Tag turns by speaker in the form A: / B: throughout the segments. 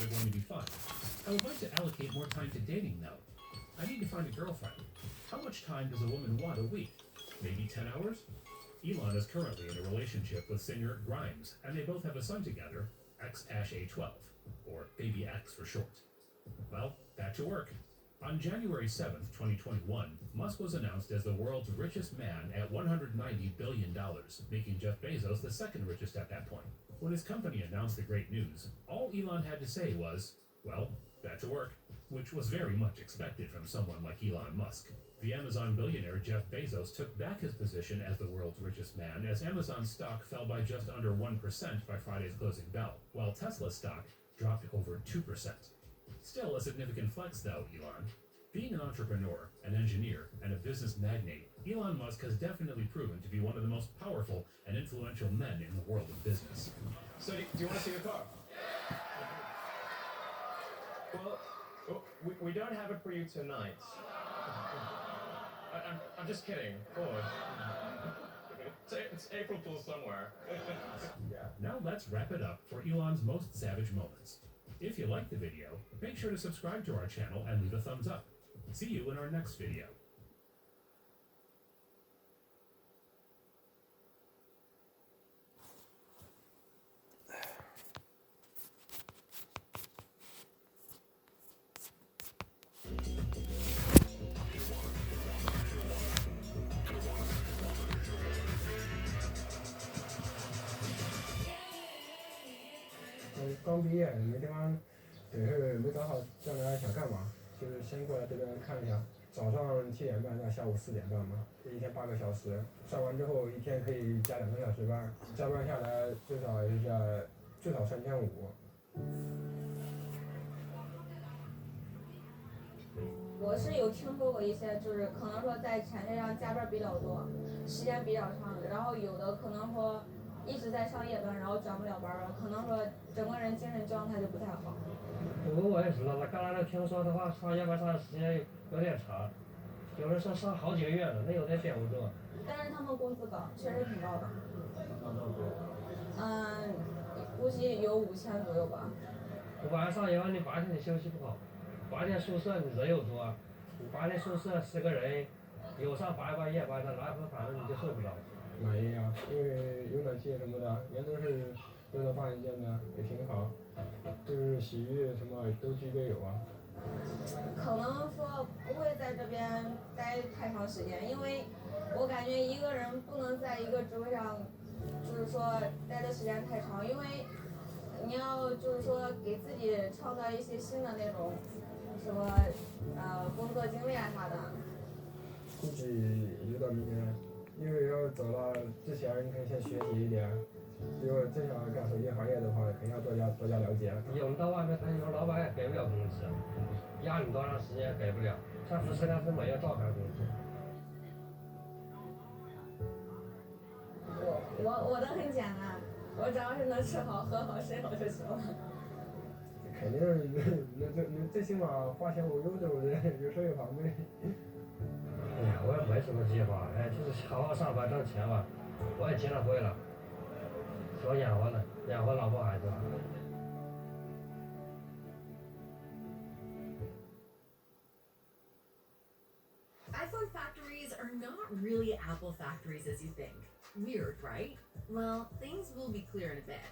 A: are going to be fun. I would like to allocate more time to dating, though. I need to find a girlfriend. How much time does a woman want a week? Maybe 10 hours? Elon is currently in a relationship with singer Grimes, and they both have a son together, X-A12, or Baby X for short. Well, back to work. On January 7th, 2021, Musk was announced as the world's richest man at $190 billion, making Jeff Bezos the second richest at that point. When his company announced the great news, all Elon had to say was, well, back to work, which was very much expected from someone like Elon Musk. The Amazon billionaire Jeff Bezos took back his position as the world's richest man as Amazon stock fell by just under 1% by Friday's closing bell, while Tesla stock dropped over 2%. Still a significant flex though, Elon. Being an entrepreneur, an engineer, and a business magnate, Elon Musk has definitely proven to be one of the most powerful and influential men in the world of business.
B: So do you want to see the car? Well, we don't have it for you tonight. I'm just kidding, of course. It's April Fool's somewhere.
A: Yeah. Now let's wrap it up for Elon's most savage moments. If you liked the video, make sure to subscribe to our channel and leave a thumbs up. See you in our next video.
C: 刚毕业，没地方，等是没找好将来想干嘛，就是先过来这边看一下。早上7点半到下午4点半嘛，一天8个小时，上完之后一天可以加2个小时班，加班下来最少3500。
D: 我是有听说过一些，就是可能说在产线上加班比较多，时间比较长，然后有的可能说一直在上夜班，然后转不了班了，可能说整个人精神状态就不太好。
E: 我也知道了，刚才听说的话，上夜班上的时间有点长，有的是上好几个月了，那有的憋不住。
D: 但是他们工资高，确实挺高的。估计有5000左右吧。
E: 晚上夜班你8天你休息不好，8天宿舍你人又多，你8天宿舍10个人，有上8班夜班的，然后反正你就睡不着。
C: 满意啊，因为有暖气什么的，人都是都在大一间的，也挺好，就是洗浴什么都具备有啊。
D: 可能说不会在这边待太长时间，因为我感觉一个人不能在一个职位上，就是说待的时间太长，因为你要就是说给自己创造一些新的那种什么工作经历啊啥的。
C: 估计留到明年，因为要走了之前你可以先学习一点。如果真想干手机行业的话，肯定要多加了解。
E: 有人到外面，他有老板也给不了工资，压你多长时间也给不了，像福斯他是每月照开工资。
D: 我的很简单，我只要是能吃好喝好睡好就行了。
C: 肯定那最起码花钱无忧，对不对？有车有房呗。
E: 哎呀，我也没什么计划，就是好好上班挣钱吧。我也结了婚了，说养活老婆孩子。
F: iPhone factories are not really Apple factories as you think. Weird, right? Well, things will be clear in a bit.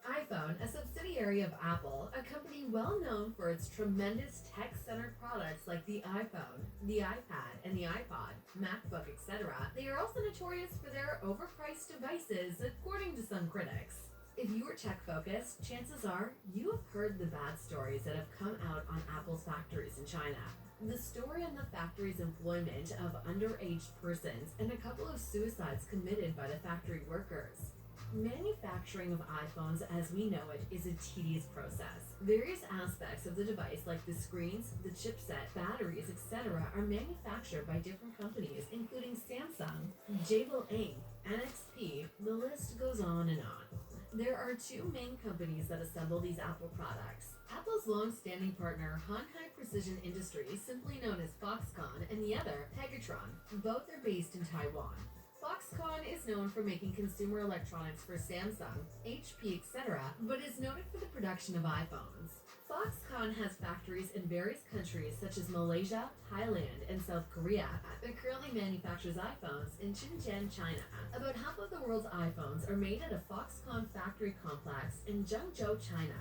F: iPhone, a subsidiary of Apple, a company well known for its tremendous tech-centered products like the iPhone, the iPad, and the iPod, MacBook, etc., they are also notorious for their overpriced devices, according to some critics. If you are tech-focused, chances are you have heard the bad stories that have come out on Apple's factories in China. The story on the factory's employment of underage persons and a couple of suicides committed by the factory workers. Manufacturing of iPhones as we know it is a tedious process. Various aspects of the device like the screens, the chipset, batteries, etc. are manufactured by different companies including Samsung, Jabil Inc., NXP, the list goes on and on. There are two main companies that assemble these Apple products. Apple's long-standing partner, Hanhai Precision Industries, simply known as Foxconn, and the other, Pegatron. Both are based in Taiwan. Foxconn is known for making consumer electronics for Samsung, HP, etc., but is noted for the production of iPhones. Foxconn has factories in various countries such as Malaysia, Thailand, and South Korea. It currently manufactures iPhones in Shenzhen, China. About half of the world's iPhones are made at a Foxconn factory complex in Zhengzhou, China.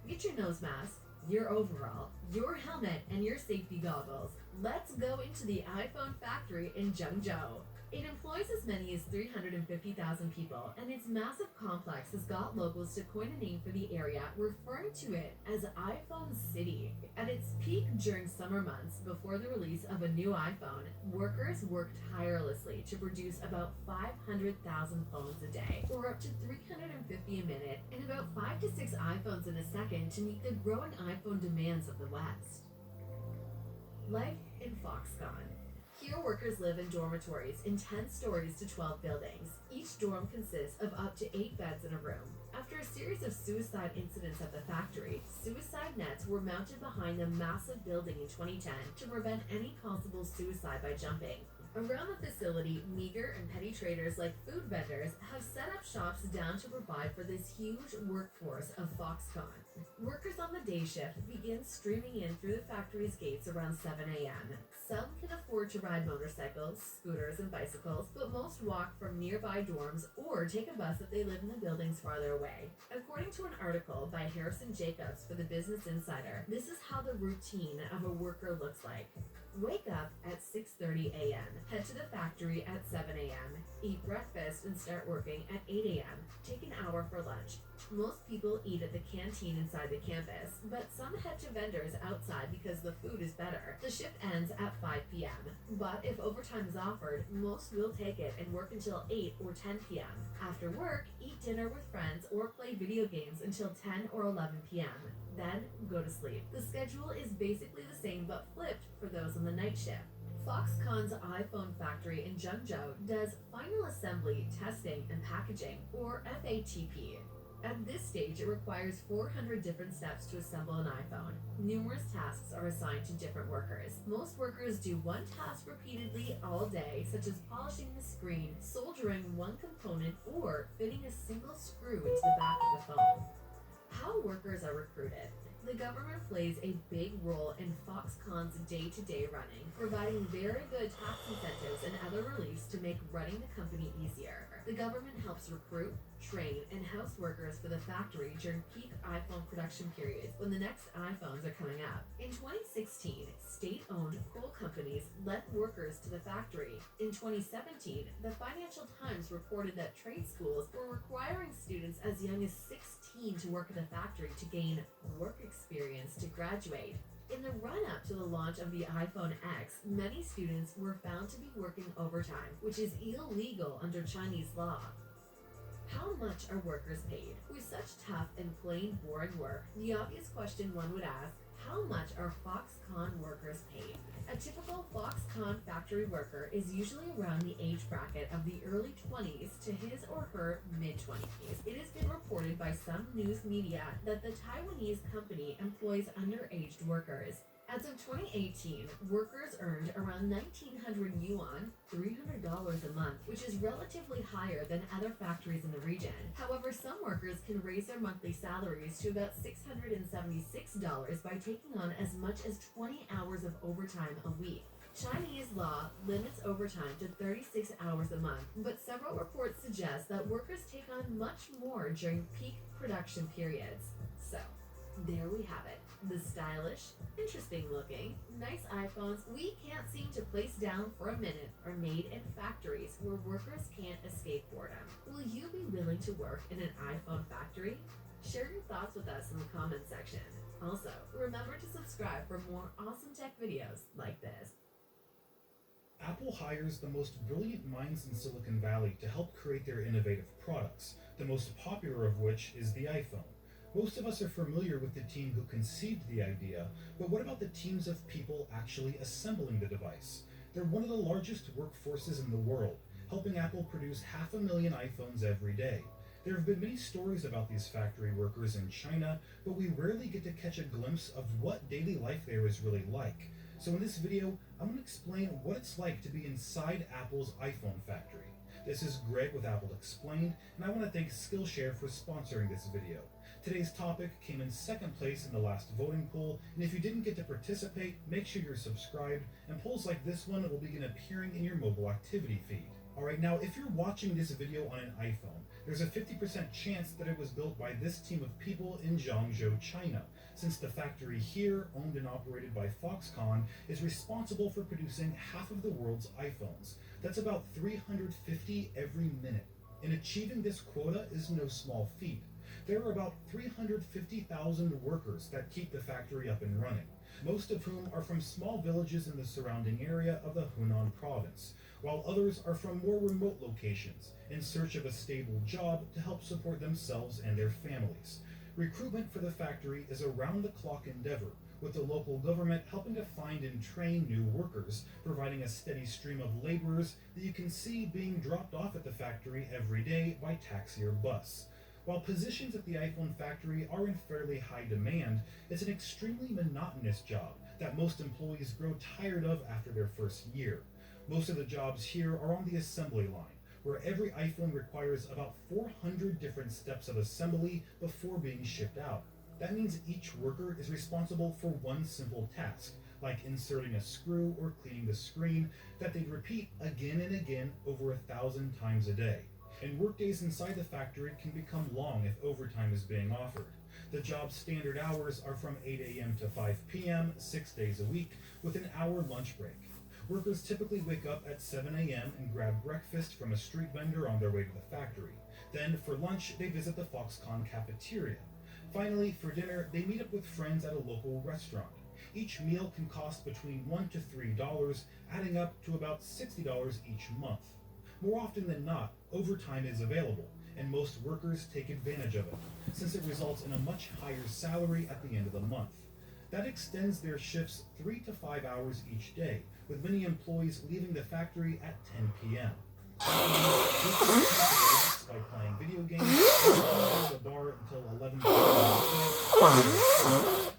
F: Get your nose mask, your overall, your helmet, and your safety goggles. Let's go into the iPhone factory in Zhengzhou. It employs as many as 350,000 people, and its massive complex has got locals to coin a name for the area, referring to it as iPhone City. At its peak during summer months, before the release of a new iPhone, workers worked tirelessly to produce about 500,000 phones a day, or up to 350 a minute, and about 5 to 6 iPhones in a second to meet the growing iPhone demands of the West. Life in Foxconn. Here, workers live in dormitories in 10 stories to 12 buildings. Each dorm consists of up to 8 beds in a room. After a series of suicide incidents at the factory, suicide nets were mounted behind the massive building in 2010 to prevent any possible suicide by jumping. Around the facility, meager and petty traders like food vendors have set up shops down to provide for this huge workforce of Foxconn. Workers on the day shift begin streaming in through the factory's gates around 7 a.m. Some can afford to ride motorcycles, scooters, and bicycles, but most walk from nearby dorms or take a bus if they live in the buildings farther away. According to an article by Harrison Jacobs for the Business Insider, this is how the routine of a worker looks like. Wake up at 6:30 a.m., head to the factory at 7 a.m., eat breakfast and start working at 8 a.m., take an hour for lunch. Most people eat at the canteen inside the campus, but some head to vendors outside because the food is better. The shift ends at 5 p.m., but if overtime is offered, most will take it and work until 8 or 10 p.m. After work, eat dinner with friends or play video games until 10 or 11 p.m., then go to sleep. The schedule is basically the same but flipped for those on the night shift. Foxconn's iPhone factory in Zhengzhou does final assembly, testing, and packaging, or FATP. At this stage, it requires 400 different steps to assemble an iPhone. Numerous tasks are assigned to different workers. Most workers do one task repeatedly all day, such as polishing the screen, soldering one component, or fitting a single screw into the back of the phone. How workers are recruited. The government plays a big role in Foxconn's day-to-day running, providing very good tax incentives and other reliefs to make running the company easier. The government helps recruit, train, and house workers for the factory during peak iPhone production periods when the next iPhones are coming up. In 2016, state-owned coal companies lent workers to the factory. In 2017, the Financial Times reported that trade schools were requiring students as young as 16 to work at the factory to gain work experience to graduate. In the run-up to the launch of the iPhone X, many students were found to be working overtime, which is illegal under Chinese law. How much are workers paid? With such tough and plain boring work, the obvious question one would ask, how much are Foxconn workers paid? A typical Foxconn factory worker is usually around the age bracket of the early 20s to his or her mid-20s. It has been reported by some news media that the Taiwanese company employs underage workers. As of 2018, workers earned around 1,900 yuan, $300 a month, which is relatively higher than other factories in the region. However, some workers can raise their monthly salaries to about $676 by taking on as much as 20 hours of overtime a week. Chinese law limits overtime to 36 hours a month, but several reports suggest that workers take on much more during peak production periods. So, there we have it. The stylish, interesting looking, nice iPhones we can't seem to place down for a minute are made in factories where workers can't escape boredom. Will you be willing to work in an iPhone factory? Share your thoughts with us in the comments section. Also, remember to subscribe for more awesome tech videos like this.
B: Apple hires the most brilliant minds in Silicon Valley to help create their innovative products, the most popular of which is the iPhone. Most of us are familiar with the team who conceived the idea, but what about the teams of people actually assembling the device? They're one of the largest workforces in the world, helping Apple produce 500,000 iPhones every day. There have been many stories about these factory workers in China, but we rarely get to catch a glimpse of what daily life there is really like. So in this video, I'm going to explain what it's like to be inside Apple's iPhone factory. This is Greg with Apple Explained, and I want to thank Skillshare for sponsoring this video. Today's topic came in second place in the last voting poll, and if you didn't get to participate, make sure you're subscribed, and polls like this one will begin appearing in your mobile activity feed. Alright, now if you're watching this video on an iPhone, there's a 50% chance that it was built by this team of people in Zhangzhou, China, since the factory here, owned and operated by Foxconn, is responsible for producing half of the world's iPhones. That's about 350 every minute. And achieving this quota is no small feat. There are about 350,000 workers that keep the factory up and running, most of whom are from small villages in the surrounding area of the Hunan province, while others are from more remote locations in search of a stable job to help support themselves and their families. Recruitment for the factory is a round-the-clock endeavor, with the local government helping to find and train new workers, providing a steady stream of laborers that you can see being dropped off at the factory every day by taxi or bus. While positions at the iPhone factory are in fairly high demand, it's an extremely monotonous job that most employees grow tired of after their first year. Most of the jobs here are on the assembly line, where every iPhone requires about 400 different steps of assembly before being shipped out. That means each worker is responsible for one simple task, like inserting a screw or cleaning the screen, that they'd repeat again and again over 1,000 times a day. And workdays inside the factory can become long if overtime is being offered. The job's standard hours are from 8 a.m. to 5 p.m., 6 days a week, with an hour lunch break. Workers typically wake up at 7 a.m. and grab breakfast from a street vendor on their way to the factory. Then, for lunch, they visit the Foxconn cafeteria. Finally, for dinner, they meet up with friends at a local restaurant. Each meal can cost between $1 to $3, adding up to about $60 each month. More often than not, overtime is available, and most workers take advantage of it, since it results in a much higher salary at the end of the month. That extends their shifts 3 to 5 hours each day, with many employees leaving the factory at 10 p.m. By playing video games, at the bar until 11 p.m.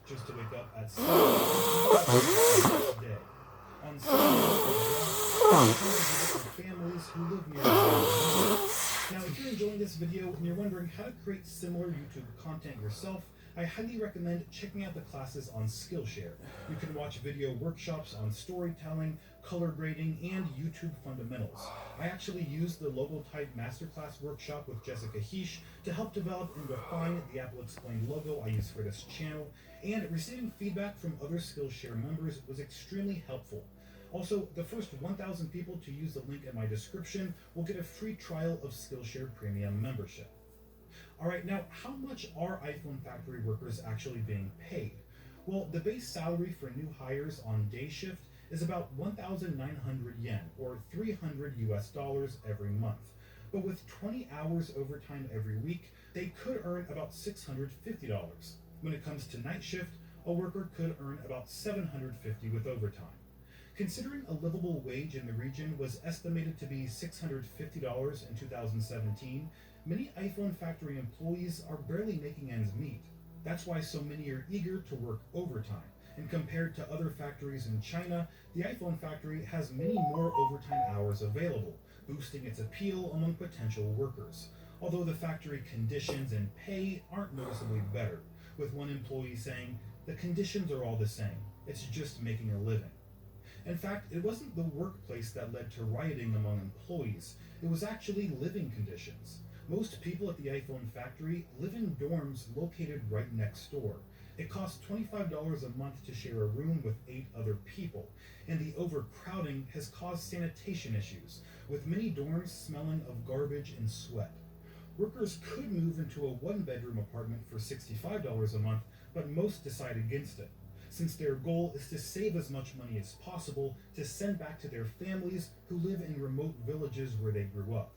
B: just to wake up at 7 each day. On Sundays, families who live near. Now, if you're enjoying this video and you're wondering how to create similar YouTube content yourself, I highly recommend checking out the classes on Skillshare. You can watch video workshops on storytelling, color grading, and YouTube fundamentals. I actually used the logo-type masterclass workshop with Jessica Heish to help develop and refine the Apple Explained logo I use for this channel, and receiving feedback from other Skillshare members was extremely helpful. Also, the first 1,000 people to use the link in my description will get a free trial of Skillshare Premium membership. Alright, now how much are iPhone factory workers actually being paid? Well, the base salary for new hires on day shift is about 1,900 yen, or $300 every month. But with 20 hours overtime every week, they could earn about $650. When it comes to night shift, a worker could earn about $750 with overtime. Considering a livable wage in the region was estimated to be $650 in 2017, many iPhone factory employees are barely making ends meet. That's why so many are eager to work overtime. And compared to other factories in China, the iPhone factory has many more overtime hours available, boosting its appeal among potential workers. Although the factory conditions and pay aren't noticeably better, with one employee saying, "The conditions are all the same, it's just making a living." In fact, it wasn't the workplace that led to rioting among employees, it was actually living conditions. Most people at the iPhone factory live in dorms located right next door. It costs $25 a month to share a room with 8 other people, and the overcrowding has caused sanitation issues, with many dorms smelling of garbage and sweat. Workers could move into a 1-bedroom apartment for $65 a month, but most decide against it, since their goal is to save as much money as possible to send back to their families who live in remote villages where they grew up.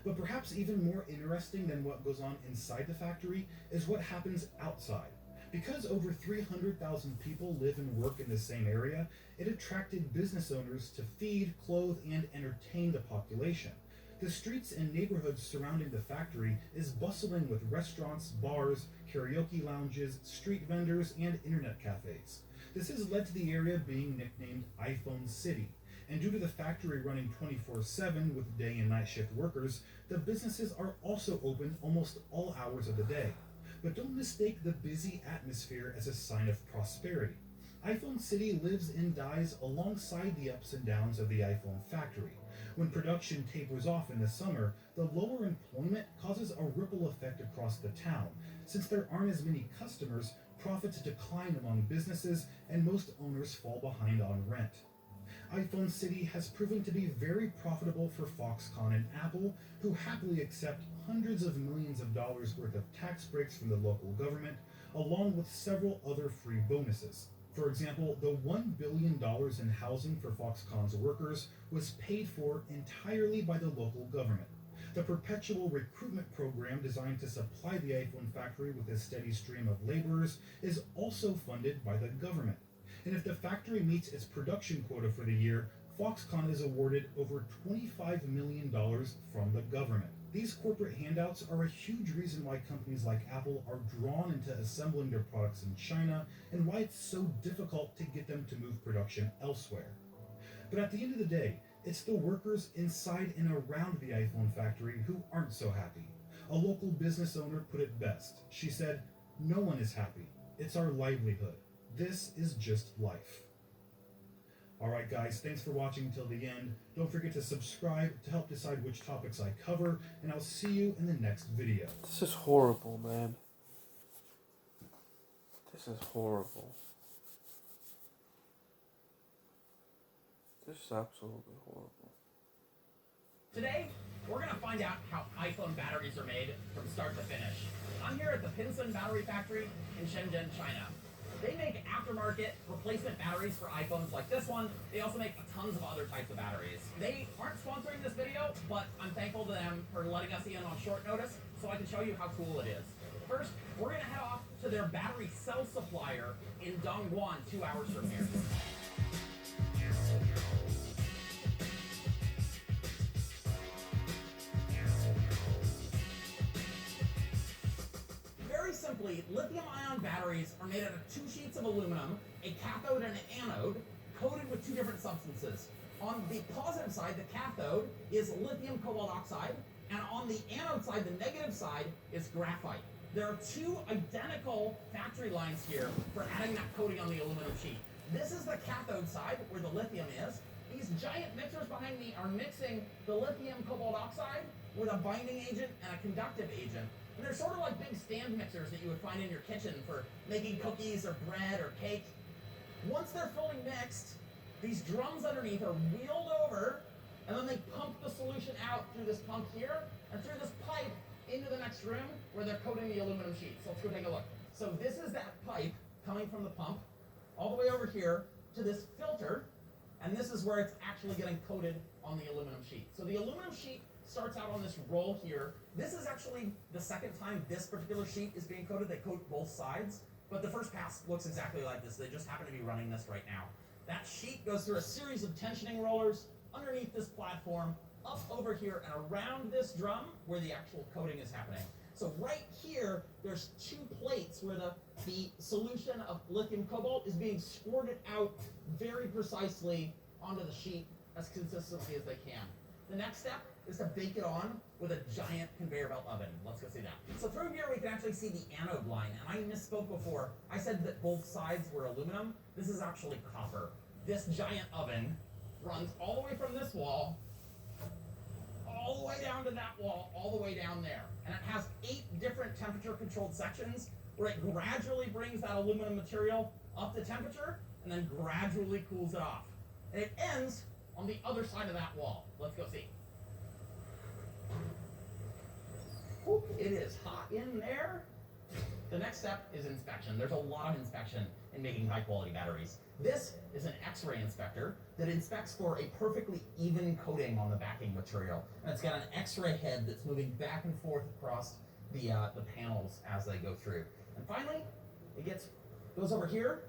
B: But perhaps even more interesting than what goes on inside the factory is what happens outside. Because over 300,000 people live and work in the same area, it attracted business owners to feed, clothe, and entertain the population. The streets and neighborhoods surrounding the factory is bustling with restaurants, bars, karaoke lounges, street vendors, and internet cafes. This has led to the area being nicknamed iPhone City. And due to the factory running 24/7 with day and night shift workers, the businesses are also open almost all hours of the day. But don't mistake the busy atmosphere as a sign of prosperity. iPhone City lives and dies alongside the ups and downs of the iPhone factory. When production tapers off in the summer, the lower employment causes a ripple effect across the town. Since there aren't as many customers, profits decline among businesses, and most owners fall behind on rent. iPhone City has proven to be very profitable for Foxconn and Apple, who happily accept hundreds of millions of dollars worth of tax breaks from the local government, along with several other free bonuses. For example, the $1 billion in housing for Foxconn's workers was paid for entirely by the local government. The perpetual recruitment program designed to supply the iPhone factory with a steady stream of laborers is also funded by the government. And if the factory meets its production quota for the year, Foxconn is awarded over $25 million from the government. These corporate handouts are a huge reason why companies like Apple are drawn into assembling their products in China and why it's so difficult to get them to move production elsewhere. But at the end of the day, it's the workers inside and around the iPhone factory who aren't so happy. A local business owner put it best. She said, "No one is happy. It's our livelihood. This is just life." Alright guys, thanks for watching until the end. Don't forget to subscribe to help decide which topics I cover, and I'll see you in the next video.
G: This is horrible, man. This is horrible. This is absolutely horrible.
H: Today, we're going to find out how iPhone batteries are made from start to finish. I'm here at the Pinson Battery Factory in Shenzhen, China. They make aftermarket replacement batteries for iPhones like this one. They also make tons of other types of batteries. They aren't sponsoring this video, but I'm thankful to them for letting us in on short notice so I can show you how cool it is. First, we're going to head off to their battery cell supplier in Dongguan, 2 hours from here. Very simply, lithium-ion batteries are made out of 2 sheets of aluminum, a cathode and an anode, coated with 2 different substances. On the positive side, the cathode is lithium cobalt oxide, and on the anode side, the negative side, is graphite. There are 2 identical factory lines here for adding that coating on the aluminum sheet. This is the cathode side, where the lithium is. These giant mixers behind me are mixing the lithium cobalt oxide with a binding agent and a conductive agent. And they're sort of like big stand mixers that you would find in your kitchen for making cookies or bread or cake. Once they're fully mixed, these drums underneath are wheeled over, and then they pump the solution out through this pump here and through this pipe into the next room where they're coating the aluminum sheet. So let's go take a look. So this is that pipe coming from the pump all the way over here to this filter, and this is where it's actually getting coated on the aluminum sheet. So the aluminum sheet starts out on this roll here. This is actually the second time this particular sheet is being coated. They coat both sides, but the first pass looks exactly like this. They just happen to be running this right now. That sheet goes through a series of tensioning rollers underneath this platform, up over here and around this drum where the actual coating is happening. So right here, there's 2 plates where the solution of lithium cobalt is being squirted out very precisely onto the sheet as consistently as they can. The next step is to bake it on with a giant conveyor belt oven. Let's go see that. So through here we can actually see the anode line, and I misspoke before. I said that both sides were aluminum. This is actually copper. This giant oven runs all the way from this wall, all the way down to that wall, all the way down there. And it has 8 different temperature-controlled sections where it gradually brings that aluminum material up to temperature and then gradually cools it off. And it ends on the other side of that wall. Let's go see. Whew, it is hot in there. The next step is inspection. There's a lot of inspection in making high-quality batteries. This is an X-ray inspector that inspects for a perfectly even coating on the backing material. And it's got an X-ray head that's moving back and forth across the panels as they go through. And finally, it goes over here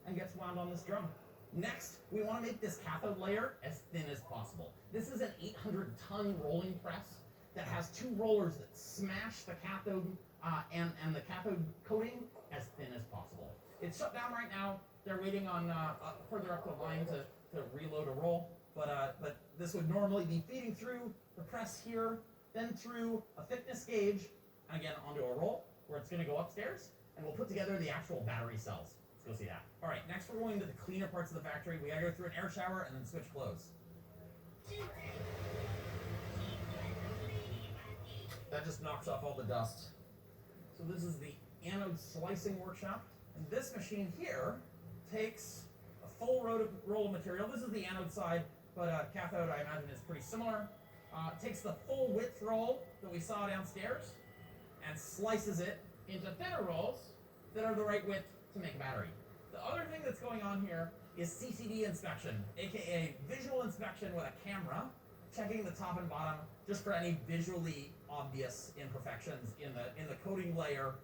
H: and gets wound on this drum. Next, we want to make this cathode layer as thin as possible. This is an 800-ton rolling press that has 2 rollers that smash the cathode and the cathode coating as thin as possible. It's shut down right now. They're waiting on further up the line to reload a roll, but this would normally be feeding through the press here, then through a thickness gauge, and again onto a roll. where it's going to go upstairs, and we'll put together the actual battery cells. Let's go see that. All right, next we're going to the cleaner parts of the factory. We got to go through an air shower and then switch clothes. That just knocks off all the dust. So this is the anode slicing workshop. And this machine here takes a full roll of material. This is the anode side, but cathode, I imagine, is pretty similar. Takes the full width roll that we saw downstairs and slices it into thinner rolls that are the right width to make a battery. The other thing that's going on here is CCD inspection, aka visual inspection with a camera, checking the top and bottom just for any visually obvious imperfections in the coating layer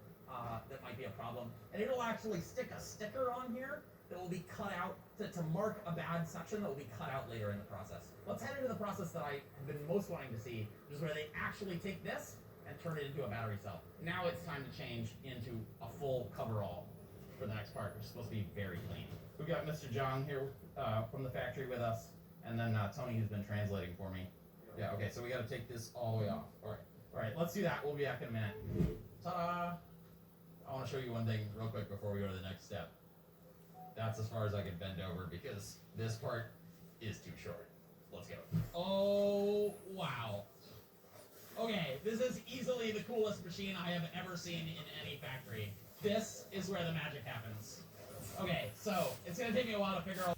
H: that might be a problem. And it'll actually stick a sticker on here that will be cut out to mark a bad section that will be cut out later in the process. Let's head into the process that I have been most wanting to see, which is where they actually take this and turn it into a battery cell. Now it's time to change into a full coverall for the next part, which is supposed to be very clean. We've got Mr. John here from the factory with us, and then Tony, who's been translating for me. Yeah, okay, so we got to take this all the way off. All right, let's do that. We'll be back in a minute. Ta-da! I want to show you one thing real quick before we go to the next step. That's as far as I can bend over because this part is too short. Let's go. Oh, wow. Okay, this is easily the coolest machine I have ever seen in any factory. This is where the magic happens. Okay, so it's going to take me a while to figure out